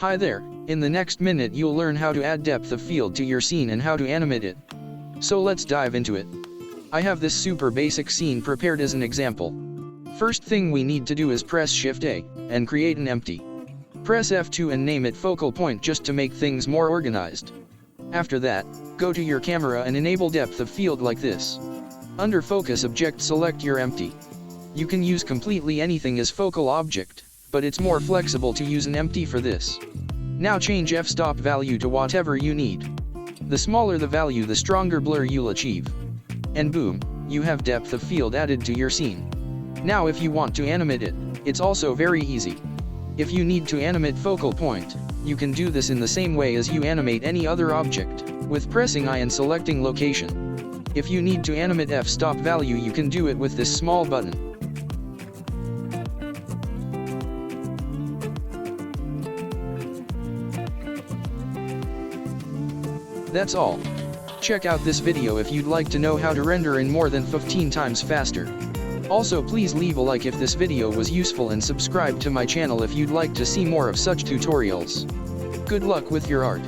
Hi there, in the next minute you'll learn how to add depth of field to your scene and how to animate it. So let's dive into it. I have this super basic scene prepared as an example. First thing we need to do is press Shift A, and create an empty. Press F2 and name it focal point just to make things more organized. After that, go to your camera and enable depth of field like this. Under focus object select your empty. You can use completely anything as focal object, but it's more flexible to use an empty for this. Now change f-stop value to whatever you need. The smaller the value, the stronger blur you'll achieve. And boom, you have depth of field added to your scene. Now if you want to animate it, it's also very easy. If you need to animate focal point, you can do this in the same way as you animate any other object, with pressing I and selecting location. If you need to animate f-stop value, you can do it with this small button. That's all. Check out this video if you'd like to know how to render in more than 15 times faster. Also please leave a like if this video was useful and subscribe to my channel if you'd like to see more of such tutorials. Good luck with your art.